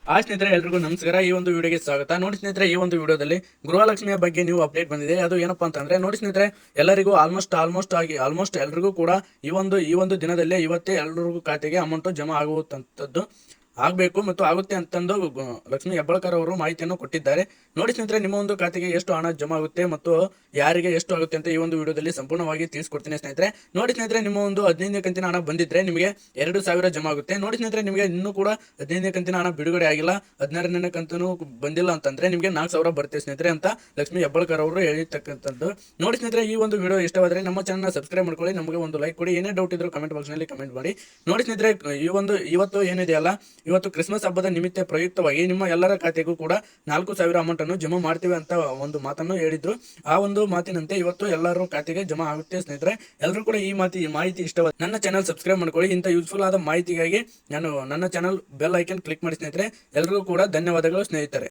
ಸ್ನೇಹಿತರೆ ಎಲ್ರಿಗೂ ನಮಸ್ಕಾರ. ಈ ಒಂದು ವಿಡಿಯೋಗೆ ಸ್ವಾಗತ. ನೋಡಿ ಸ್ನೇಹಿತರೆ, ಈ ಒಂದು ವಿಡಿಯೋದಲ್ಲಿ ಗೃಹಲಕ್ಷ್ಮಿಯ ಬಗ್ಗೆ ನೀವು ಅಪ್ಡೇಟ್ ಬಂದಿದೆ. ಅದು ಏನಪ್ಪಾ ಅಂತಂದ್ರೆ, ನೋಡಿ ಸ್ನೇಹಿತರೆ, ಎಲ್ಲರಿಗೂ ಆಲ್ಮೋಸ್ಟ್ ಎಲ್ರಿಗೂ ಕೂಡ ಈ ಒಂದು ದಿನದಲ್ಲೇ ಇವತ್ತೇ ಎಲ್ರಿಗೂ ಖಾತೆಗೆ ಅಮೌಂಟ್ ಜಮಾ ಆಗುವಂತದ್ದು ಆಗಬೇಕು ಮತ್ತು ಆಗುತ್ತೆ ಅಂತಂದು ಲಕ್ಷ್ಮೀ ಹೆಬ್ಬಾಳ್ಕರ್ ಅವರು ಮಾಹಿತಿಯನ್ನು ಕೊಟ್ಟಿದ್ದಾರೆ. ನೋಡಿ ಸ್ನೇಹಿತರೆ, ನಿಮ್ಮ ಒಂದು ಖಾತೆಗೆ ಎಷ್ಟು ಹಣ ಜಮಾ ಆಗುತ್ತೆ ಮತ್ತು ಯಾರಿಗೆ ಎಷ್ಟು ಆಗುತ್ತೆ ಅಂತ ಈ ಒಂದು ವಿಡಿಯೋದಲ್ಲಿ ಸಂಪೂರ್ಣವಾಗಿ ತಿಳಿಸ್ಕೊಡ್ತೀನಿ ಸ್ನೇಹಿತರೆ. ನೋಡಿ ಸ್ನೇಹಿತರೆ, ನಿಮ್ಮ ಒಂದು 15ನೇ ಕಂತಿನ ಹಣ ಬಂದಿದ್ರೆ ನಿಮಗೆ 2,000 ಜಮಾ ಆಗುತ್ತೆ. ನೋಡಿ ಸ್ನೇಹಿತರೆ, ನಿಮಗೆ ಇನ್ನೂ ಕೂಡ 15ನೇ ಕಂತಿನ ಹಣ ಬಿಡುಗಡೆ ಆಗಿಲ್ಲ, 16ನೇ ಕಂತನು ಬಂದಿಲ್ಲ ಅಂತಂದ್ರೆ ನಿಮಗೆ 4,000 ಬರುತ್ತೆ ಸ್ನೇಹಿತರೆ ಅಂತ ಲಕ್ಷ್ಮೀ ಹೆಬ್ಬಾಳ್ಕರ್ ಅವರು ಹೇಳಿರ್ತಕ್ಕಂಥದ್ದು. ನೋಡಿ ಸ್ನೇಹಿತರೆ, ಈ ಒಂದು ವಿಡಿಯೋ ಇಷ್ಟವಾದರೆ ನಮ್ಮ ಚಾನಲ್ ಸಬ್ಸ್ಕ್ರೈಬ್ ಮಾಡ್ಕೊಳ್ಳಿ, ನಮಗೆ ಒಂದು ಲೈಕ್ ಕೊಡಿ. ಏನೇ ಡೌಟ್ ಇದ್ರೂ ಕಮೆಂಟ್ ಬಾಕ್ಸ್ ನಲ್ಲಿ ಕಮೆಂಟ್ ಮಾಡಿ. ನೋಡಿ ಸ್ನೇಹಿತರೆ, ಇವತ್ತು ಏನಿದೆಯಲ್ಲ, ಇವತ್ತು ಕ್ರಿಸ್ಮಸ್ ಹಬ್ಬದ ನಿಮಿತ್ತ ಪ್ರಯುಕ್ತವಾಗಿ ನಿಮ್ಮ ಎಲ್ಲರ ಖಾತೆಗೂ ಕೂಡ 4,000 ಅಮೌಂಟ್ ಅನ್ನು ಜಮಾ ಮಾಡ್ತೀವಿ ಅಂತ ಒಂದು ಮಾತನ್ನು ಹೇಳಿದ್ರು. ಆ ಒಂದು ಮಾತಿನಂತೆ ಇವತ್ತು ಎಲ್ಲರೂ ಖಾತೆಗೆ ಜಮಾ ಆಗುತ್ತೆ ಸ್ನೇಹಿತರೆ. ಎಲ್ಲರೂ ಕೂಡ ಈ ಮಾಹಿತಿ ಇಷ್ಟವಾದ ನನ್ನ ಚಾನಲ್ ಸಬ್ಸ್ಕ್ರೈಬ್ ಮಾಡ್ಕೊಳ್ಳಿ. ಇಂಥ ಯೂಸ್ಫುಲ್ ಆದ ಮಾಹಿತಿಗಾಗಿ ನನ್ನ ಚಾನಲ್ ಬೆಲ್ ಐಕನ್ ಕ್ಲಿಕ್ ಮಾಡಿ ಸ್ನೇಹಿತರೆ. ಎಲ್ಲರಿಗೂ ಕೂಡ ಧನ್ಯವಾದಗಳು ಸ್ನೇಹಿತರೆ.